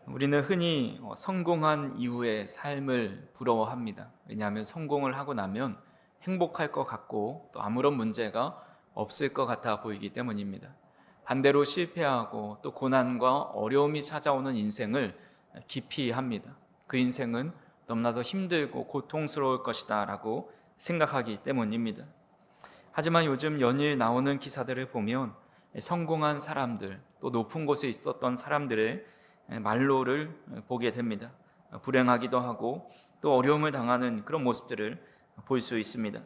우리는 흔히 성공한 이후의 삶을 부러워합니다. 왜냐하면 성공을 하고 나면 행복할 것 같고 또 아무런 문제가 없을 것 같아 보이기 때문입니다. 반대로 실패하고 또 고난과 어려움이 찾아오는 인생을 기피합니다. 그 인생은 너무나도 힘들고 고통스러울 것이다 라고 생각하기 때문입니다. 하지만 요즘 연일 나오는 기사들을 보면 성공한 사람들, 또 높은 곳에 있었던 사람들의 말로를 보게 됩니다. 불행하기도 하고 또 어려움을 당하는 그런 모습들을 볼 수 있습니다.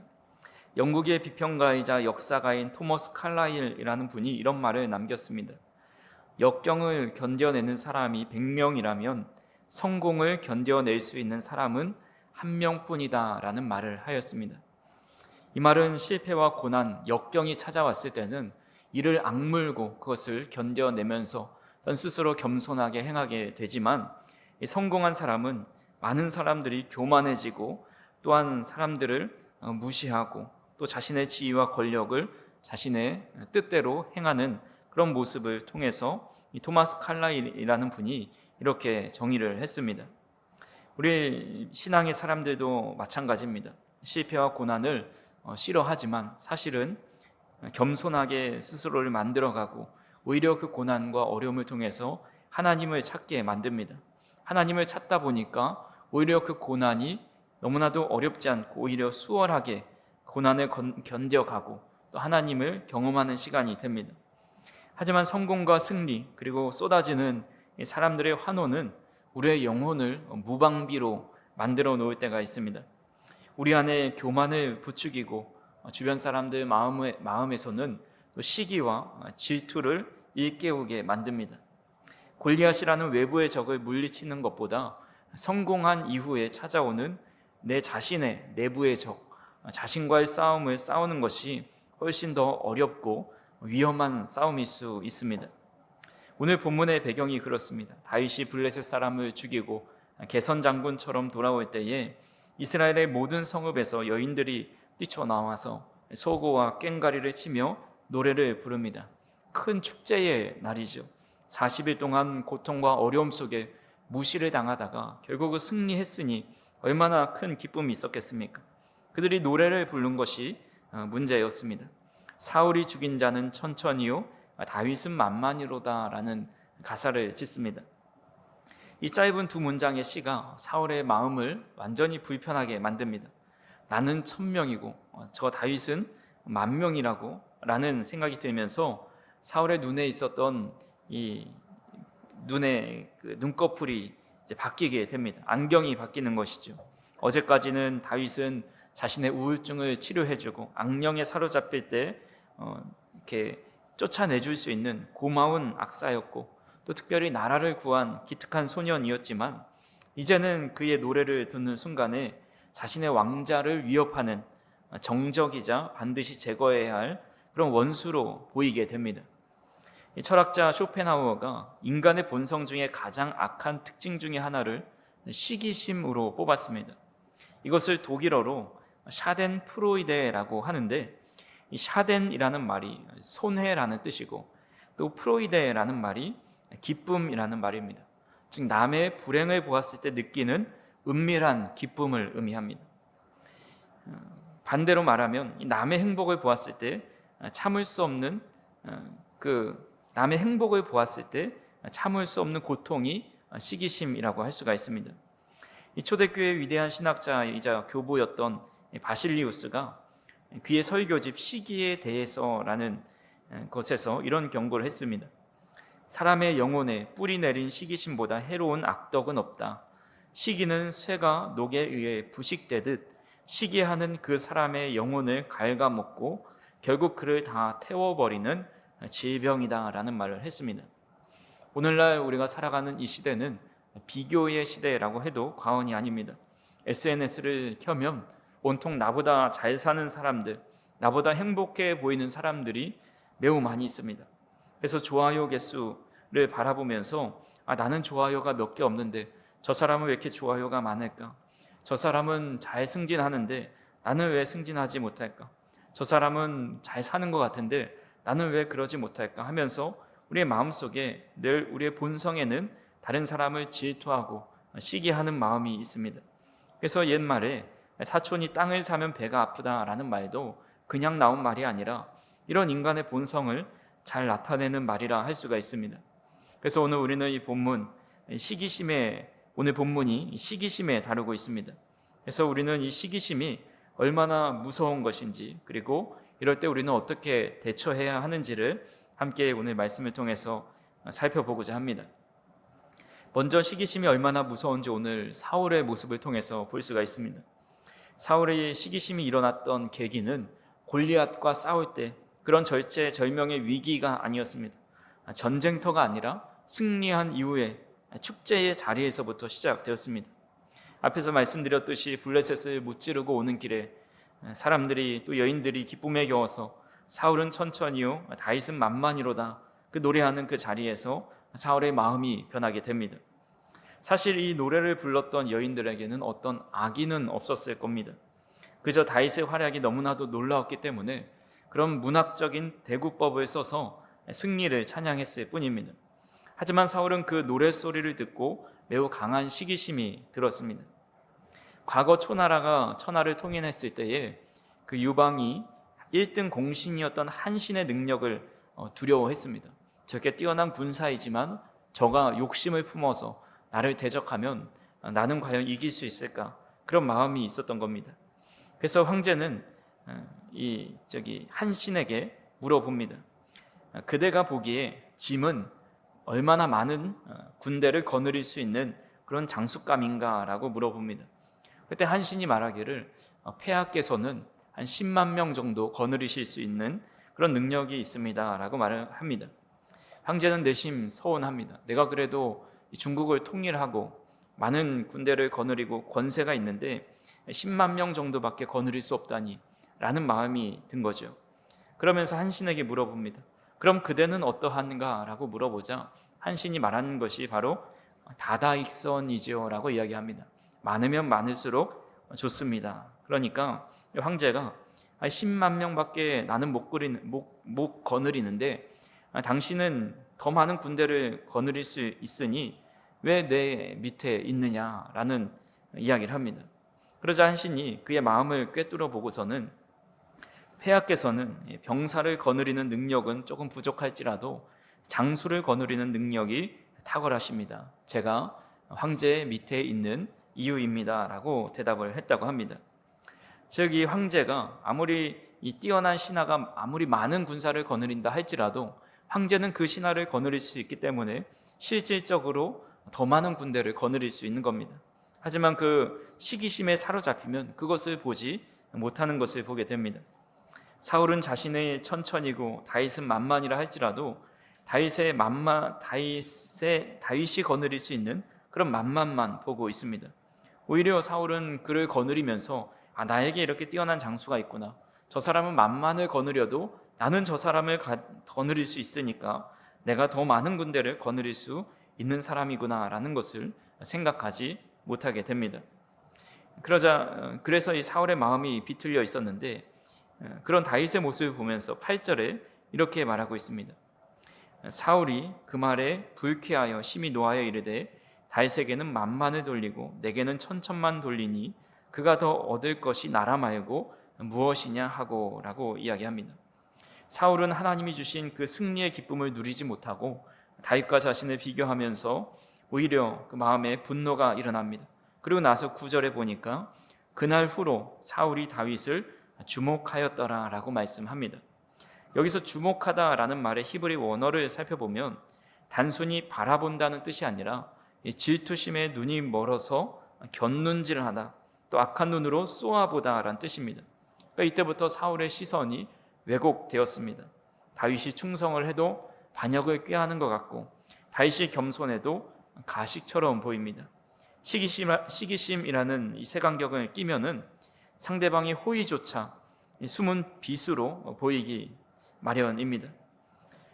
영국의 비평가이자 역사가인 토머스 칼라일이라는 분이 이런 말을 남겼습니다. 역경을 견뎌내는 사람이 100명이라면 성공을 견뎌낼 수 있는 사람은 1명뿐이다 라는 말을 하였습니다. 이 말은 실패와 고난, 역경이 찾아왔을 때는 이를 악물고 그것을 견뎌내면서 스스로 겸손하게 행하게 되지만, 성공한 사람은 많은 사람들이 교만해지고 또한 사람들을 무시하고 또 자신의 지위와 권력을 자신의 뜻대로 행하는 그런 모습을 통해서 이 토마스 칼라일이라는 분이 이렇게 정의를 했습니다. 우리 신앙의 사람들도 마찬가지입니다. 실패와 고난을 싫어하지만 사실은 겸손하게 스스로를 만들어가고 오히려 그 고난과 어려움을 통해서 하나님을 찾게 만듭니다. 하나님을 찾다 보니까 오히려 그 고난이 너무나도 어렵지 않고 오히려 수월하게 고난을 견뎌가고 또 하나님을 경험하는 시간이 됩니다. 하지만 성공과 승리 그리고 쏟아지는 사람들의 환호는 우리의 영혼을 무방비로 만들어 놓을 때가 있습니다. 우리 안에 교만을 부추기고 주변 사람들 마음에서는 또 시기와 질투를 일깨우게 만듭니다. 골리앗이라는 외부의 적을 물리치는 것보다 성공한 이후에 찾아오는 내 자신의 내부의 적, 자신과의 싸움을 싸우는 것이 훨씬 더 어렵고 위험한 싸움일 수 있습니다. 오늘 본문의 배경이 그렇습니다. 다윗이 블레셋 사람을 죽이고 개선 장군처럼 돌아올 때에 이스라엘의 모든 성읍에서 여인들이 뛰쳐나와서 소고와 꽹과리를 치며 노래를 부릅니다. 큰 축제의 날이죠. 40일 동안 고통과 어려움 속에 무시를 당하다가 결국은 승리했으니 얼마나 큰 기쁨이 있었겠습니까? 그들이 노래를 부른 것이 문제였습니다. 사울이 죽인 자는 천천히요 다윗은 만만이로다 라는 가사를 짓습니다. 이 짧은 두 문장의 시가 사울의 마음을 완전히 불편하게 만듭니다. 나는 1000명이고 저 다윗은 10,000명이라고 라는 생각이 들면서 사울의 눈에 있었던 이 눈의 그 눈꺼풀이 이제 바뀌게 됩니다. 안경이 바뀌는 것이죠. 어제까지는 다윗은 자신의 우울증을 치료해주고 악령에 사로잡힐 때 이렇게 쫓아내줄 수 있는 고마운 악사였고 또 특별히 나라를 구한 기특한 소년이었지만, 이제는 그의 노래를 듣는 순간에 자신의 왕자를 위협하는 정적이자 반드시 제거해야 할 그런 원수로 보이게 됩니다. 철학자 쇼펜하우어가 인간의 본성 중에 가장 악한 특징 중에 하나를 시기심으로 뽑았습니다. 이것을 독일어로 샤덴프로이데라고 하는데, 이 샤덴이라는 말이 손해라는 뜻이고 또 프로이데라는 말이 기쁨이라는 말입니다. 즉 남의 불행을 보았을 때 느끼는 은밀한 기쁨을 의미합니다. 반대로 말하면 남의 행복을 보았을 때 참을 수 없는 남의 행복을 보았을 때 참을 수 없는 고통이 시기심이라고 할 수가 있습니다. 이 초대교회의 위대한 신학자이자 교보였던 바실리우스가 그의 설교집 시기에 대해서라는 것에서 이런 경고를 했습니다. 사람의 영혼에 뿌리 내린 시기심보다 해로운 악덕은 없다. 시기는 쇠가 녹에 의해 부식되듯 시기하는 그 사람의 영혼을 갉아먹고 결국 그를 다 태워버리는 질병이다 라는 말을 했습니다. 오늘날 우리가 살아가는 이 시대는 비교의 시대라고 해도 과언이 아닙니다. SNS를 켜면 온통 나보다 잘 사는 사람들, 나보다 행복해 보이는 사람들이 매우 많이 있습니다. 그래서 좋아요 개수를 바라보면서 나는 좋아요가 몇 개 없는데 저 사람은 왜 이렇게 좋아요가 많을까? 저 사람은 잘 승진하는데 나는 왜 승진하지 못할까? 저 사람은 잘 사는 것 같은데 나는 왜 그러지 못할까? 하면서 우리의 마음속에 늘 우리의 본성에는 다른 사람을 질투하고 시기하는 마음이 있습니다. 그래서 옛말에 사촌이 땅을 사면 배가 아프다라는 말도 그냥 나온 말이 아니라 이런 인간의 본성을 잘 나타내는 말이라 할 수가 있습니다. 그래서 오늘 우리는 이 본문 오늘 본문이 시기심에 다루고 있습니다. 그래서 우리는 이 시기심이 얼마나 무서운 것인지, 그리고 이럴 때 우리는 어떻게 대처해야 하는지를 함께 오늘 말씀을 통해서 살펴보고자 합니다. 먼저 시기심이 얼마나 무서운지 오늘 사울의 모습을 통해서 볼 수가 있습니다. 사울의 시기심이 일어났던 계기는 골리앗과 싸울 때 그런 절체절명의 위기가 아니었습니다. 전쟁터가 아니라 승리한 이후에 축제의 자리에서부터 시작되었습니다. 앞에서 말씀드렸듯이 블레셋을 무찌르고 오는 길에 사람들이 또 여인들이 기쁨에 겨워서 사울은 천천히요 다윗은 만만히로다 그 노래하는 그 자리에서 사울의 마음이 변하게 됩니다. 사실 이 노래를 불렀던 여인들에게는 어떤 악의는 없었을 겁니다. 그저 다윗의 활약이 너무나도 놀라웠기 때문에 그런 문학적인 대구법을 써서 승리를 찬양했을 뿐입니다. 하지만 사울은 그 노랫소리를 듣고 매우 강한 시기심이 들었습니다. 과거 초나라가 천하를 통일했을 때에 그 유방이 1등 공신이었던 한신의 능력을 두려워했습니다. 저렇게 뛰어난 군사이지만 저가 욕심을 품어서 나를 대적하면 나는 과연 이길 수 있을까? 그런 마음이 있었던 겁니다. 그래서 황제는 한신에게 물어봅니다. 그대가 보기에 짐은 얼마나 많은 군대를 거느릴 수 있는 그런 장수감인가? 라고 물어봅니다. 그때 한신이 말하기를 폐하께서는 한 10만 명 정도 거느리실 수 있는 그런 능력이 있습니다 라고 말을 합니다. 황제는 내심 서운합니다. 내가 그래도 중국을 통일하고 많은 군대를 거느리고 권세가 있는데 10만 명 정도밖에 거느릴 수 없다니 라는 마음이 든 거죠. 그러면서 한신에게 물어봅니다. 그럼 그대는 어떠한가? 라고 물어보자 한신이 말하는 것이 바로 다다익선이지요 라고 이야기합니다. 많으면 많을수록 좋습니다. 그러니까 황제가 10만 명밖에 나는 못 거느리는데 당신은 더 많은 군대를 거느릴 수 있으니 왜 내 밑에 있느냐라는 이야기를 합니다. 그러자 한신이 그의 마음을 꿰뚫어 보고서는 폐하께서는 병사를 거느리는 능력은 조금 부족할지라도 장수를 거느리는 능력이 탁월하십니다. 제가 황제의 밑에 있는 이유입니다 라고 대답을 했다고 합니다. 즉 이 황제가 아무리 이 뛰어난 신하가 아무리 많은 군사를 거느린다 할지라도 황제는 그 신하를 거느릴 수 있기 때문에 실질적으로 더 많은 군대를 거느릴 수 있는 겁니다. 하지만 그 시기심에 사로잡히면 그것을 보지 못하는 것을 보게 됩니다. 사울은 자신의 천천이고 다윗은 만만이라 할지라도 다윗이 거느릴 수 있는 그런 만만만 보고 있습니다. 오히려 사울은 그를 거느리면서 나에게 이렇게 뛰어난 장수가 있구나. 저 사람은 만만을 거느려도 나는 저 사람을 거느릴 수 있으니까 내가 더 많은 군대를 거느릴 수 있는 사람이구나 라는 것을 생각하지 못하게 됩니다. 그래서 이 사울의 마음이 비틀려 있었는데 그런 다윗의 모습을 보면서 8절에 이렇게 말하고 있습니다. 사울이 그 말에 불쾌하여 심히 노하여 이르되 다윗에게는 만만을 돌리고 내게는 천천만 돌리니 그가 더 얻을 것이 나라 말고 무엇이냐 하고 라고 이야기합니다. 사울은 하나님이 주신 그 승리의 기쁨을 누리지 못하고 다윗과 자신을 비교하면서 오히려 그 마음에 분노가 일어납니다. 그리고 나서 9절에 보니까 그날 후로 사울이 다윗을 주목하였더라 라고 말씀합니다. 여기서 주목하다라는 말의 히브리 원어를 살펴보면 단순히 바라본다는 뜻이 아니라 질투심에 눈이 멀어서 곁눈질하다, 또 악한 눈으로 쏘아보다라는 뜻입니다. 그러니까 이때부터 사울의 시선이 왜곡되었습니다. 다윗이 충성을 해도 반역을 꾀하는 것 같고 다윗이 겸손해도 가식처럼 보입니다. 시기심이라는 이 색안경을 끼면은 상대방의 호의조차 숨은 빗으로 보이기 마련입니다.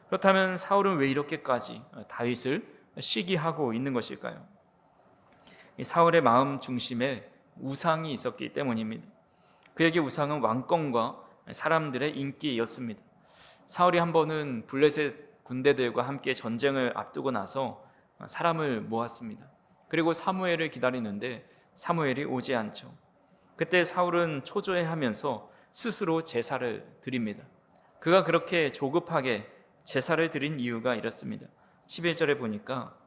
그렇다면 사울은 왜 이렇게까지 다윗을 시기하고 있는 것일까요? 사울의 마음 중심에 우상이 있었기 때문입니다. 그에게 우상은 왕권과 사람들의 인기였습니다. 사울이 한 번은 블레셋 군대들과 함께 전쟁을 앞두고 나서 사람을 모았습니다. 그리고 사무엘을 기다리는데 사무엘이 오지 않죠. 그때 사울은 초조해하면서 스스로 제사를 드립니다. 그가 그렇게 조급하게 제사를 드린 이유가 이렇습니다. 11절에 보니까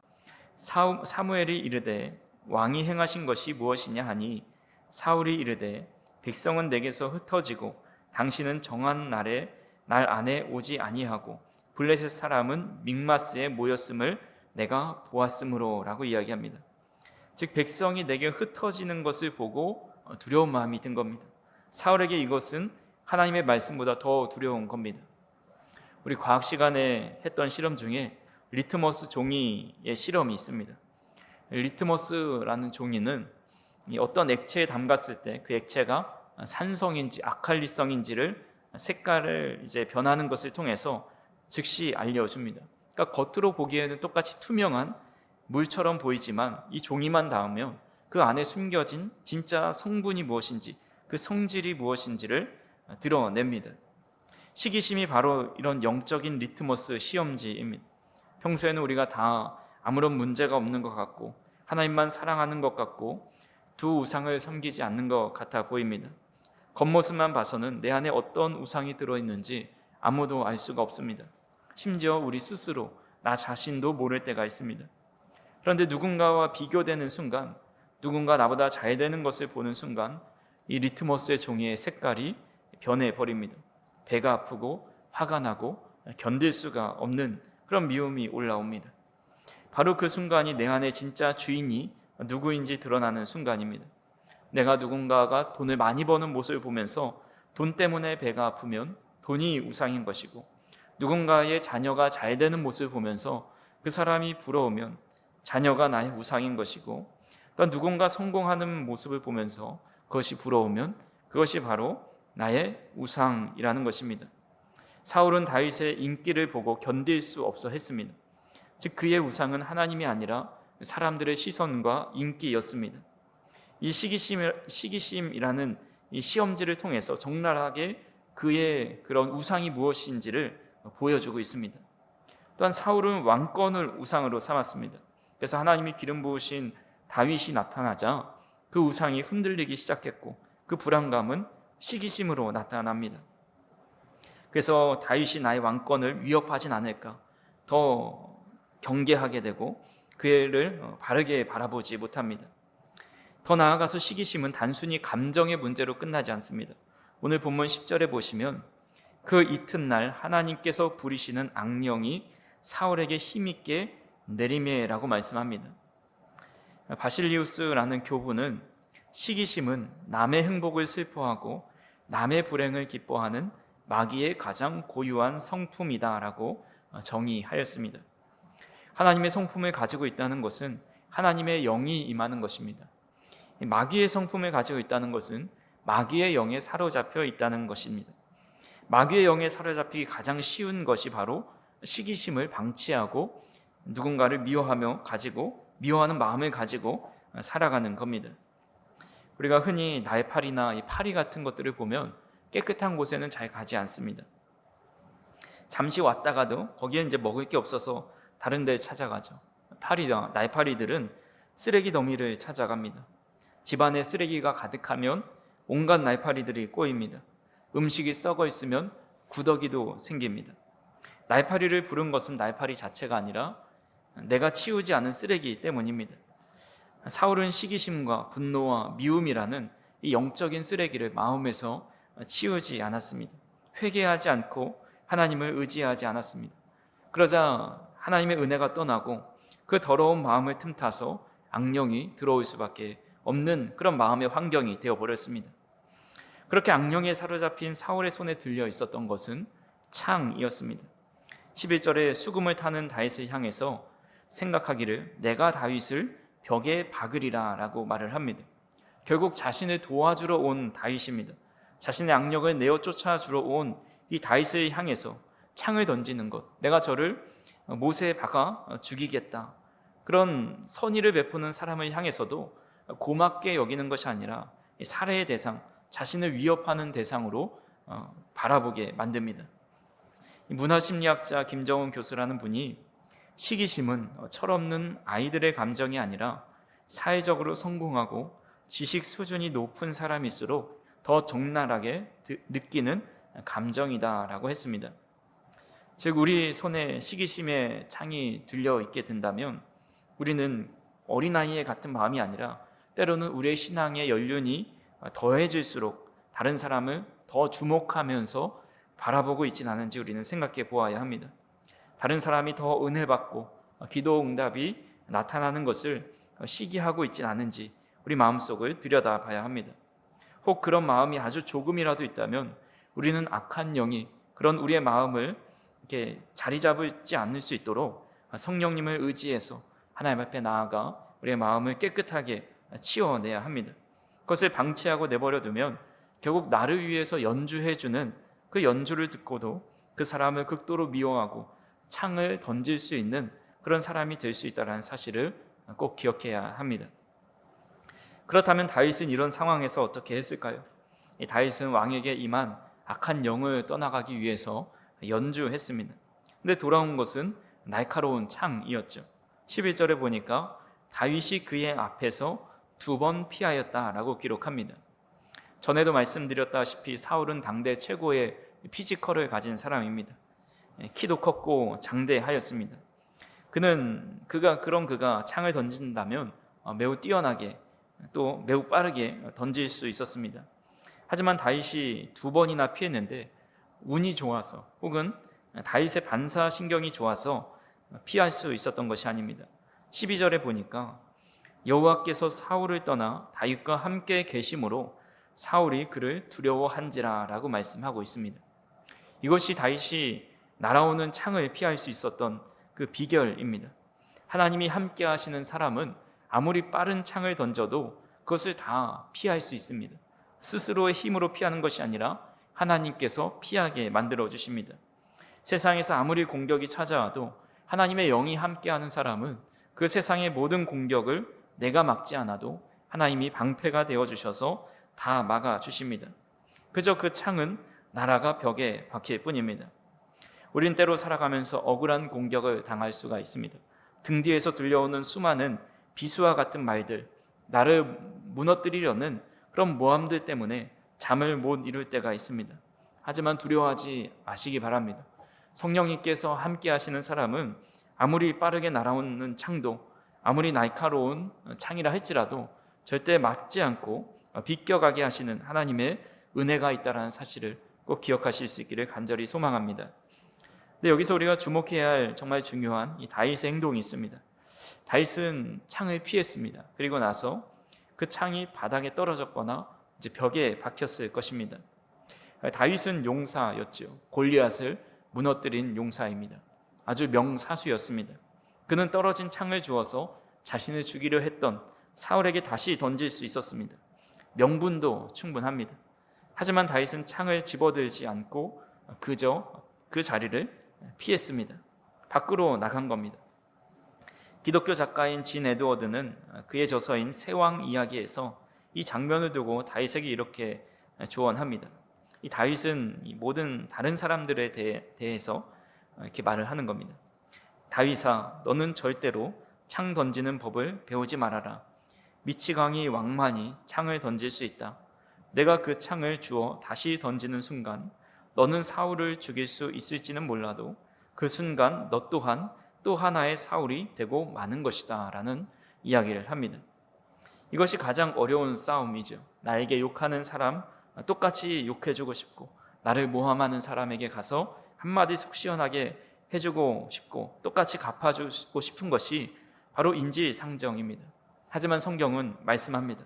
사무엘이 이르되 왕이 행하신 것이 무엇이냐 하니 사울이 이르되 백성은 내게서 흩어지고 당신은 정한 날 안에 오지 아니하고 블레셋 사람은 믹마스에 모였음을 내가 보았으므로 라고 이야기합니다. 즉 백성이 내게 흩어지는 것을 보고 두려운 마음이 든 겁니다. 사울에게 이것은 하나님의 말씀보다 더 두려운 겁니다. 우리 과학 시간에 했던 실험 중에 리트머스 종이의 실험이 있습니다. 리트머스라는 종이는 어떤 액체에 담갔을 때 그 액체가 산성인지 아칼리성인지를 색깔을 이제 변하는 것을 통해서 즉시 알려줍니다. 그러니까 겉으로 보기에는 똑같이 투명한 물처럼 보이지만 이 종이만 닿으면 그 안에 숨겨진 진짜 성분이 무엇인지 그 성질이 무엇인지를 드러냅니다. 시기심이 바로 이런 영적인 리트머스 시험지입니다. 평소에는 우리가 다 아무런 문제가 없는 것 같고 하나님만 사랑하는 것 같고 두 우상을 섬기지 않는 것 같아 보입니다. 겉모습만 봐서는 내 안에 어떤 우상이 들어있는지 아무도 알 수가 없습니다. 심지어 우리 스스로 나 자신도 모를 때가 있습니다. 그런데 누군가와 비교되는 순간, 누군가 나보다 잘 되는 것을 보는 순간 이 리트머스의 종이의 색깔이 변해버립니다. 배가 아프고 화가 나고 견딜 수가 없는 그런 미움이 올라옵니다. 바로 그 순간이 내 안에 진짜 주인이 누구인지 드러나는 순간입니다. 내가 누군가가 돈을 많이 버는 모습을 보면서 돈 때문에 배가 아프면 돈이 우상인 것이고, 누군가의 자녀가 잘 되는 모습을 보면서 그 사람이 부러우면 자녀가 나의 우상인 것이고, 또 누군가 성공하는 모습을 보면서 그것이 부러우면 그것이 바로 나의 우상이라는 것입니다. 사울은 다윗의 인기를 보고 견딜 수 없어 했습니다. 즉 그의 우상은 하나님이 아니라 사람들의 시선과 인기였습니다. 이 시기심이라는 이 시험지를 통해서 적나라하게 그의 그런 우상이 무엇인지를 보여주고 있습니다. 또한 사울은 왕권을 우상으로 삼았습니다. 그래서 하나님이 기름 부으신 다윗이 나타나자 그 우상이 흔들리기 시작했고 그 불안감은 시기심으로 나타납니다. 그래서 다윗이 나의 왕권을 위협하진 않을까 더 경계하게 되고 그를 바르게 바라보지 못합니다. 더 나아가서 시기심은 단순히 감정의 문제로 끝나지 않습니다. 오늘 본문 10절에 보시면 그 이튿날 하나님께서 부리시는 악령이 사울에게 힘있게 내리매라고 말씀합니다. 바실리우스라는 교부는 시기심은 남의 행복을 슬퍼하고 남의 불행을 기뻐하는 마귀의 가장 고유한 성품이다라고 정의하였습니다. 하나님의 성품을 가지고 있다는 것은 하나님의 영이 임하는 것입니다. 마귀의 성품을 가지고 있다는 것은 마귀의 영에 사로잡혀 있다는 것입니다. 마귀의 영에 사로잡히기 가장 쉬운 것이 바로 시기심을 방치하고 누군가를 미워하는 마음을 가지고 살아가는 겁니다. 우리가 흔히 날파리나 이 파리 같은 것들을 보면 깨끗한 곳에는 잘 가지 않습니다. 잠시 왔다가도 거기에 이제 먹을 게 없어서 다른 데 찾아가죠. 날파리들은 쓰레기 더미를 찾아갑니다. 집안에 쓰레기가 가득하면 온갖 날파리들이 꼬입니다. 음식이 썩어 있으면 구더기도 생깁니다. 날파리를 부른 것은 날파리 자체가 아니라 내가 치우지 않은 쓰레기 때문입니다. 사울은 시기심과 분노와 미움이라는 이 영적인 쓰레기를 마음에서 치우지 않았습니다. 회개하지 않고 하나님을 의지하지 않았습니다. 그러자 하나님의 은혜가 떠나고 그 더러운 마음을 틈타서 악령이 들어올 수밖에 없는 그런 마음의 환경이 되어버렸습니다. 그렇게 악령에 사로잡힌 사울의 손에 들려 있었던 것은 창이었습니다. 11절에 수금을 타는 다윗을 향해서 생각하기를 내가 다윗을 벽에 박으리라 라고 말을 합니다. 결국 자신을 도와주러 온 다윗입니다. 자신의 악령을 내어 쫓아주러 온 이 다윗을 향해서 창을 던지는 것, 내가 저를 못에 박아 죽이겠다, 그런 선의를 베푸는 사람을 향해서도 고맙게 여기는 것이 아니라 살해의 대상, 자신을 위협하는 대상으로 바라보게 만듭니다. 문화심리학자 김정은 교수라는 분이 시기심은 철없는 아이들의 감정이 아니라 사회적으로 성공하고 지식 수준이 높은 사람일수록 더 적나라하게 느끼는 감정이다라고 했습니다. 즉 우리 손에 시기심의 창이 들려 있게 된다면 우리는 어린아이의 같은 마음이 아니라 때로는 우리의 신앙의 연륜이 더해질수록 다른 사람을 더 주목하면서 바라보고 있지는 않은지 우리는 생각해 보아야 합니다. 다른 사람이 더 은혜 받고 기도 응답이 나타나는 것을 시기하고 있지는 않은지 우리 마음속을 들여다봐야 합니다. 혹 그런 마음이 아주 조금이라도 있다면 우리는 악한 영이 그런 우리의 마음을 이렇게 자리 잡지 않을 수 있도록 성령님을 의지해서 하나님 앞에 나아가 우리의 마음을 깨끗하게 치워내야 합니다. 그것을 방치하고 내버려 두면 결국 나를 위해서 연주해주는 그 연주를 듣고도 그 사람을 극도로 미워하고 창을 던질 수 있는 그런 사람이 될 수 있다는 사실을 꼭 기억해야 합니다. 그렇다면 다윗은 이런 상황에서 어떻게 했을까요? 다윗은 왕에게 임한 악한 영을 떠나가기 위해서 연주했습니다. 근데 돌아온 것은 날카로운 창이었죠. 11절에 보니까 다윗이 그의 앞에서 2번 피하였다라고 기록합니다. 전에도 말씀드렸다시피 사울은 당대 최고의 피지컬을 가진 사람입니다. 키도 컸고 장대하였습니다. 그가 창을 던진다면 매우 뛰어나게 또 매우 빠르게 던질 수 있었습니다. 하지만 다윗이 2번이나 피했는데 운이 좋아서 혹은 다윗의 반사신경이 좋아서 피할 수 있었던 것이 아닙니다. 12절에 보니까 여호와께서 사울을 떠나 다윗과 함께 계심으로 사울이 그를 두려워한지라 라고 말씀하고 있습니다. 이것이 다윗이 날아오는 창을 피할 수 있었던 그 비결입니다. 하나님이 함께 하시는 사람은 아무리 빠른 창을 던져도 그것을 다 피할 수 있습니다. 스스로의 힘으로 피하는 것이 아니라 하나님께서 피하게 만들어 주십니다. 세상에서 아무리 공격이 찾아와도 하나님의 영이 함께하는 사람은 그 세상의 모든 공격을 내가 막지 않아도 하나님이 방패가 되어 주셔서 다 막아 주십니다. 그저 그 창은 나라가 벽에 박힐 뿐입니다. 우린 때로 살아가면서 억울한 공격을 당할 수가 있습니다. 등 뒤에서 들려오는 수많은 비수와 같은 말들, 나를 무너뜨리려는 그런 모함들 때문에 잠을 못 이룰 때가 있습니다. 하지만 두려워하지 마시기 바랍니다. 성령님께서 함께 하시는 사람은 아무리 빠르게 날아오는 창도 아무리 날카로운 창이라 할지라도 절대 막지 않고 비껴가게 하시는 하나님의 은혜가 있다는 사실을 꼭 기억하실 수 있기를 간절히 소망합니다. 근데 여기서 우리가 주목해야 할 정말 중요한 이 다윗의 행동이 있습니다. 다윗은 창을 피했습니다. 그리고 나서 그 창이 바닥에 떨어졌거나 이제 벽에 박혔을 것입니다. 다윗은 용사였죠. 골리앗을 무너뜨린 용사입니다. 아주 명사수였습니다. 그는 떨어진 창을 주어서 자신을 죽이려 했던 사울에게 다시 던질 수 있었습니다. 명분도 충분합니다. 하지만 다윗은 창을 집어들지 않고 그저 그 자리를 피했습니다. 밖으로 나간 겁니다. 기독교 작가인 진 에드워드는 그의 저서인 세왕 이야기에서 이 장면을 두고 다윗에게 이렇게 조언합니다. 이 다윗은 모든 다른 사람들에 대해서 이렇게 말을 하는 겁니다. 다윗아, 너는 절대로 창 던지는 법을 배우지 말아라. 미치광이 왕만이 창을 던질 수 있다. 내가 그 창을 주어 다시 던지는 순간 너는 사울을 죽일 수 있을지는 몰라도 그 순간 너 또한 또 하나의 사울이 되고 마는 것이다 라는 이야기를 합니다. 이것이 가장 어려운 싸움이죠. 나에게 욕하는 사람 똑같이 욕해주고 싶고, 나를 모함하는 사람에게 가서 한마디 속 시원하게 해주고 싶고 똑같이 갚아주고 싶은 것이 바로 인지상정입니다. 하지만 성경은 말씀합니다.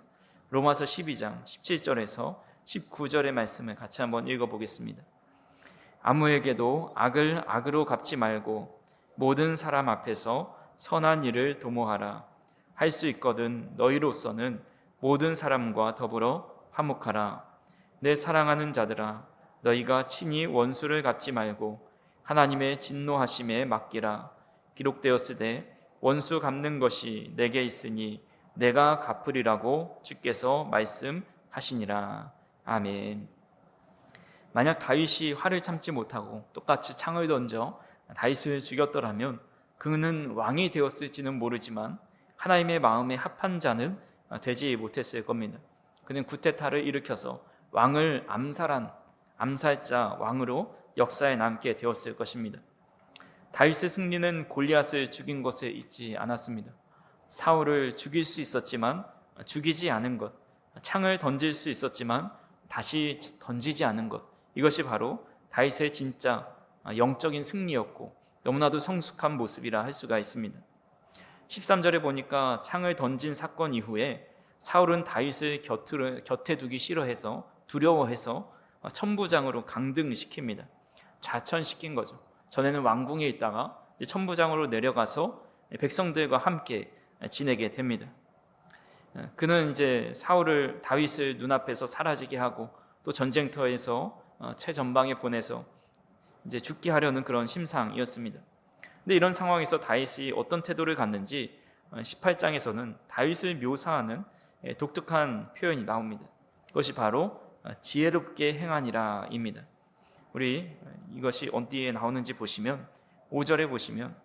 로마서 12장 17절에서 19절의 말씀을 같이 한번 읽어보겠습니다. 아무에게도 악을 악으로 갚지 말고 모든 사람 앞에서 선한 일을 도모하라. 할 수 있거든 너희로서는 모든 사람과 더불어 화목하라. 내 사랑하는 자들아, 너희가 친히 원수를 갚지 말고 하나님의 진노하심에 맡기라. 기록되었으되 원수 갚는 것이 내게 있으니 내가 갚으리라고 주께서 말씀하시니라. 아멘. 만약 다윗이 화를 참지 못하고 똑같이 창을 던져 다윗을 죽였더라면 그는 왕이 되었을지는 모르지만 하나님의 마음에 합한 자는 되지 못했을 겁니다. 그는 구테타를 일으켜서 왕을 암살한 암살자 왕으로 역사에 남게 되었을 것입니다. 다윗의 승리는 골리앗을 죽인 것에 있지 않았습니다. 사울을 죽일 수 있었지만 죽이지 않은 것, 창을 던질 수 있었지만 다시 던지지 않은 것, 이것이 바로 다윗의 진짜 영적인 승리였고 너무나도 성숙한 모습이라 할 수가 있습니다. 13절에 보니까 창을 던진 사건 이후에 사울은 다윗을 곁에 두기 싫어해서 두려워해서 천부장으로 강등시킵니다. 좌천시킨 거죠. 전에는 왕궁에 있다가 천부장으로 내려가서 백성들과 함께 지내게 됩니다. 그는 이제 다윗을 눈앞에서 사라지게 하고 또 전쟁터에서 최전방에 보내서 이제 죽게 하려는 그런 심상이었습니다. 근데 이런 상황에서 다윗이 어떤 태도를 갖는지 18장에서는 다윗을 묘사하는 독특한 표현이 나옵니다. 그것이 바로 지혜롭게 행하니라입니다. 우리 이것이 어디에 나오는지 보시면 5절에 보시면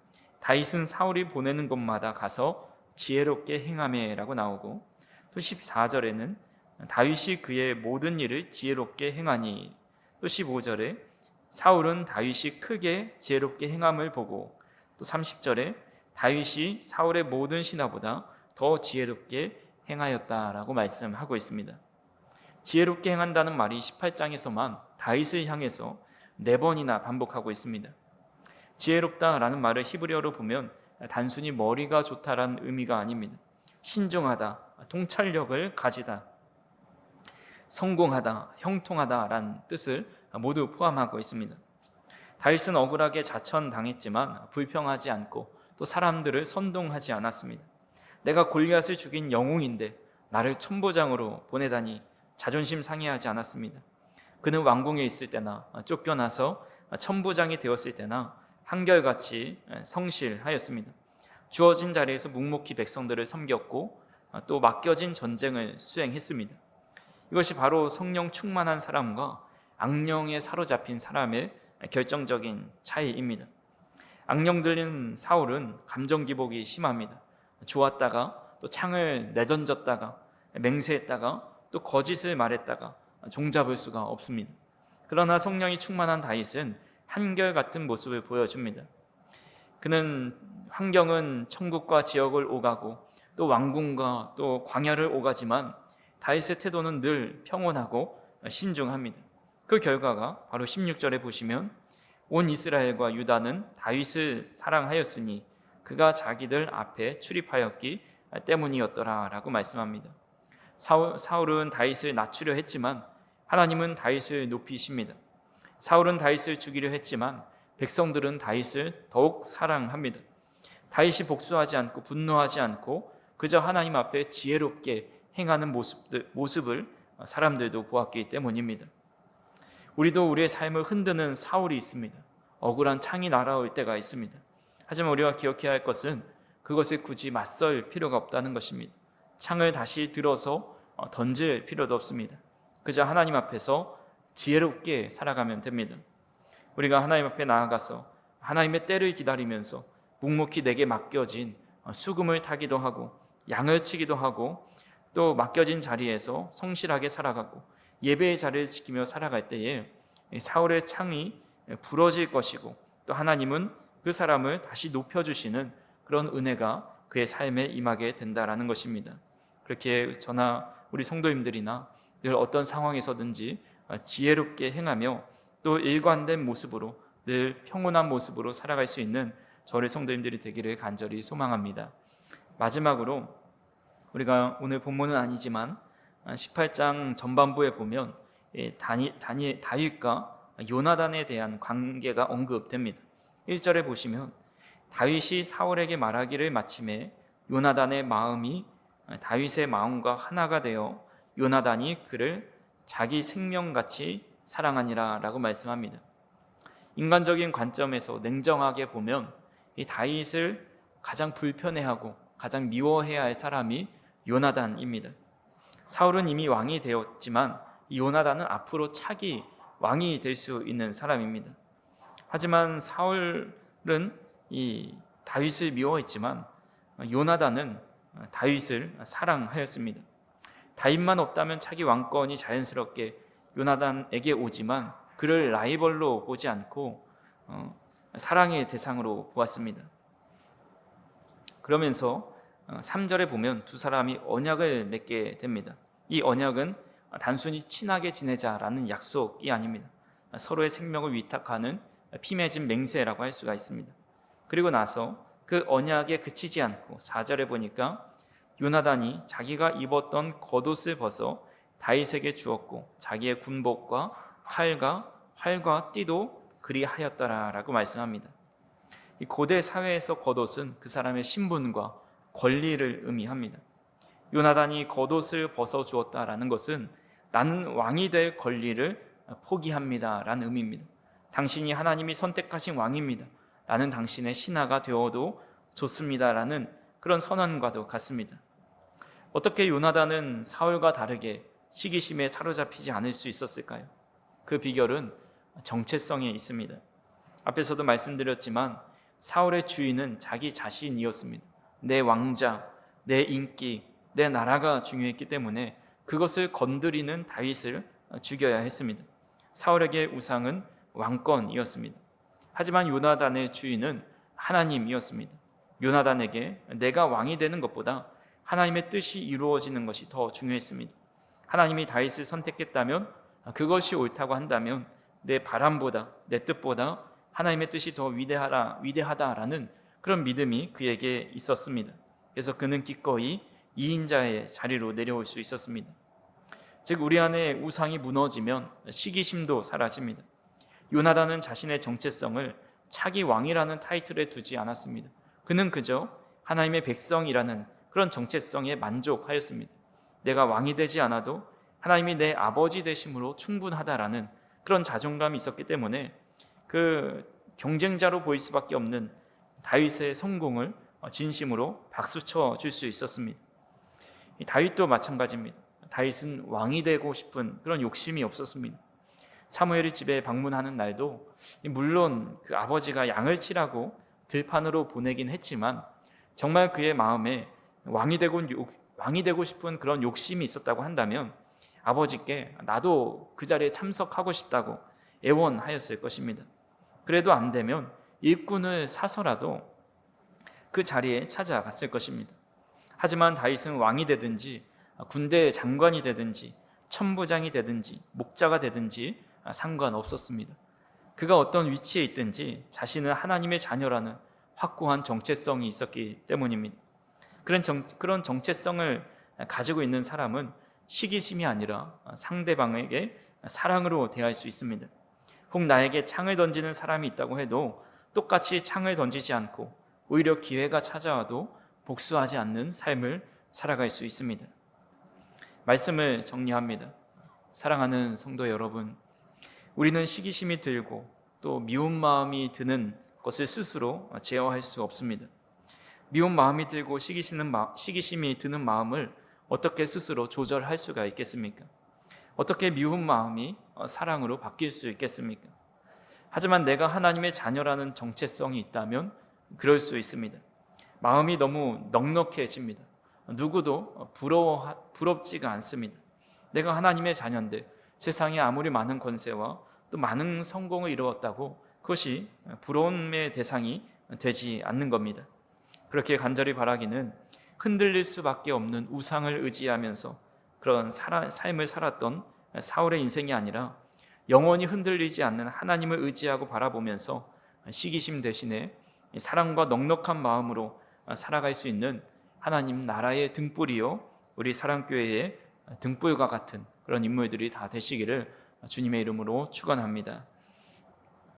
다윗은 사울이 보내는 곳마다 가서 지혜롭게 행하매라고 나오고 또 14절에는 다윗이 그의 모든 일을 지혜롭게 행하니 또 15절에 사울은 다윗이 크게 지혜롭게 행함을 보고 또 30절에 다윗이 사울의 모든 신하보다 더 지혜롭게 행하였다라고 말씀하고 있습니다. 지혜롭게 행한다는 말이 18장에서만 다윗을 향해서 4번이나 반복하고 있습니다. 지혜롭다라는 말을 히브리어로 보면 단순히 머리가 좋다라는 의미가 아닙니다. 신중하다, 통찰력을 가지다, 성공하다, 형통하다라는 뜻을 모두 포함하고 있습니다. 다윗은 억울하게 자천당했지만 불평하지 않고 또 사람들을 선동하지 않았습니다. 내가 골리앗을 죽인 영웅인데 나를 천부장으로 보내다니 자존심 상해하지 않았습니다. 그는 왕궁에 있을 때나 쫓겨나서 천부장이 되었을 때나 한결같이 성실하였습니다. 주어진 자리에서 묵묵히 백성들을 섬겼고 또 맡겨진 전쟁을 수행했습니다. 이것이 바로 성령 충만한 사람과 악령에 사로잡힌 사람의 결정적인 차이입니다. 악령 들린 사울은 감정 기복이 심합니다. 좋았다가 또 창을 내던졌다가 맹세했다가 또 거짓을 말했다가 종잡을 수가 없습니다. 그러나 성령이 충만한 다윗은 한결같은 모습을 보여줍니다. 그는 환경은 천국과 지역을 오가고 또 왕궁과 또 광야를 오가지만 다윗의 태도는 늘 평온하고 신중합니다. 그 결과가 바로 16절에 보시면 온 이스라엘과 유다는 다윗을 사랑하였으니 그가 자기들 앞에 출입하였기 때문이었더라 라고 말씀합니다. 사울은 다윗을 낮추려 했지만 하나님은 다윗을 높이십니다. 사울은 다윗을 죽이려 했지만 백성들은 다윗을 더욱 사랑합니다. 다윗이 복수하지 않고 분노하지 않고 그저 하나님 앞에 지혜롭게 행하는 모습을 사람들도 보았기 때문입니다. 우리도 우리의 삶을 흔드는 사울이 있습니다. 억울한 창이 날아올 때가 있습니다. 하지만 우리가 기억해야 할 것은 그것에 굳이 맞설 필요가 없다는 것입니다. 창을 다시 들어서 던질 필요도 없습니다. 그저 하나님 앞에서 지혜롭게 살아가면 됩니다. 우리가 하나님 앞에 나아가서 하나님의 때를 기다리면서 묵묵히 내게 맡겨진 수금을 타기도 하고 양을 치기도 하고 또 맡겨진 자리에서 성실하게 살아가고 예배의 자리를 지키며 살아갈 때에 사울의 창이 부러질 것이고 또 하나님은 그 사람을 다시 높여주시는 그런 은혜가 그의 삶에 임하게 된다라는 것입니다. 그렇게 저나 우리 성도님들이나 늘 어떤 상황에서든지 지혜롭게 행하며 또 일관된 모습으로 늘 평온한 모습으로 살아갈 수 있는 저의 성도님들이 되기를 간절히 소망합니다. 마지막으로 우리가 오늘 본문은 아니지만 18장 전반부에 보면 다윗과 요나단에 대한 관계가 언급됩니다. 1절에 보시면 다윗이 사울에게 말하기를 마침에 요나단의 마음이 다윗의 마음과 하나가 되어 요나단이 그를 자기 생명같이 사랑하니라 라고 말씀합니다. 인간적인 관점에서 냉정하게 보면 이 다윗을 가장 불편해하고 가장 미워해야 할 사람이 요나단입니다. 사울은 이미 왕이 되었지만 요나단은 앞으로 차기 왕이 될 수 있는 사람입니다. 하지만 사울은 이 다윗을 미워했지만 요나단은 다윗을 사랑하였습니다. 다윗만 없다면 차기 왕권이 자연스럽게 요나단에게 오지만 그를 라이벌로 보지 않고 사랑의 대상으로 보았습니다. 그러면서 3절에 보면 두 사람이 언약을 맺게 됩니다. 이 언약은 단순히 친하게 지내자라는 약속이 아닙니다. 서로의 생명을 위탁하는 피 맺은 맹세라고 할 수가 있습니다. 그리고 나서 그 언약에 그치지 않고 4절에 보니까 요나단이 자기가 입었던 겉옷을 벗어 다윗에게 주었고 자기의 군복과 칼과 활과 띠도 그리하였더라라고 말씀합니다. 이 고대 사회에서 겉옷은 그 사람의 신분과 권리를 의미합니다. 요나단이 겉옷을 벗어 주었다라는 것은 나는 왕이 될 권리를 포기합니다라는 의미입니다. 당신이 하나님이 선택하신 왕입니다. 나는 당신의 신하가 되어도 좋습니다라는 그런 선언과도 같습니다. 어떻게 요나단은 사울과 다르게 시기심에 사로잡히지 않을 수 있었을까요? 그 비결은 정체성에 있습니다. 앞에서도 말씀드렸지만 사울의 주인은 자기 자신이었습니다. 내 왕자, 내 인기, 내 나라가 중요했기 때문에 그것을 건드리는 다윗을 죽여야 했습니다. 사울에게 우상은 왕권이었습니다. 하지만 요나단의 주인은 하나님이었습니다. 요나단에게 내가 왕이 되는 것보다 하나님의 뜻이 이루어지는 것이 더 중요했습니다. 하나님이 다윗을 선택했다면 그것이 옳다고 한다면 내 바람보다 내 뜻보다 하나님의 뜻이 더 위대하다라는 그런 믿음이 그에게 있었습니다. 그래서 그는 기꺼이 2인자의 자리로 내려올 수 있었습니다. 즉 우리 안에 우상이 무너지면 시기심도 사라집니다. 요나단은 자신의 정체성을 차기 왕이라는 타이틀에 두지 않았습니다. 그는 그저 하나님의 백성이라는 그런 정체성에 만족하였습니다. 내가 왕이 되지 않아도 하나님이 내 아버지 되심으로 충분하다라는 그런 자존감이 있었기 때문에 그 경쟁자로 보일 수밖에 없는 다윗의 성공을 진심으로 박수쳐 줄 수 있었습니다. 다윗도 마찬가지입니다. 다윗은 왕이 되고 싶은 그런 욕심이 없었습니다. 사무엘이 집에 방문하는 날도 물론 그 아버지가 양을 치라고 들판으로 보내긴 했지만 정말 그의 마음에 왕이 되고 싶은 그런 욕심이 있었다고 한다면 아버지께 나도 그 자리에 참석하고 싶다고 애원하였을 것입니다. 그래도 안 되면 일꾼을 사서라도 그 자리에 찾아갔을 것입니다. 하지만 다윗은 왕이 되든지 군대의 장관이 되든지 천부장이 되든지 목자가 되든지 상관없었습니다. 그가 어떤 위치에 있든지 자신은 하나님의 자녀라는 확고한 정체성이 있었기 때문입니다. 그런 정체성을 가지고 있는 사람은 시기심이 아니라 상대방에게 사랑으로 대할 수 있습니다. 혹 나에게 창을 던지는 사람이 있다고 해도 똑같이 창을 던지지 않고 오히려 기회가 찾아와도 복수하지 않는 삶을 살아갈 수 있습니다. 말씀을 정리합니다. 사랑하는 성도 여러분, 우리는 시기심이 들고 또 미운 마음이 드는 것을 스스로 제어할 수 없습니다. 미운 마음이 들고 시기심이 드는 마음을 어떻게 스스로 조절할 수가 있겠습니까? 어떻게 미운 마음이 사랑으로 바뀔 수 있겠습니까? 하지만 내가 하나님의 자녀라는 정체성이 있다면 그럴 수 있습니다. 마음이 너무 넉넉해집니다. 누구도 부럽지가 않습니다. 내가 하나님의 자녀인데 세상에 아무리 많은 권세와 또 많은 성공을 이루었다고 그것이 부러움의 대상이 되지 않는 겁니다. 그렇게 간절히 바라기는 흔들릴 수밖에 없는 우상을 의지하면서 그런 삶을 살았던 사울의 인생이 아니라 영원히 흔들리지 않는 하나님을 의지하고 바라보면서 시기심 대신에 사랑과 넉넉한 마음으로 살아갈 수 있는 하나님 나라의 등불이요 우리 사랑교회의 등불과 같은 그런 인물들이 다 되시기를 주님의 이름으로 축원합니다.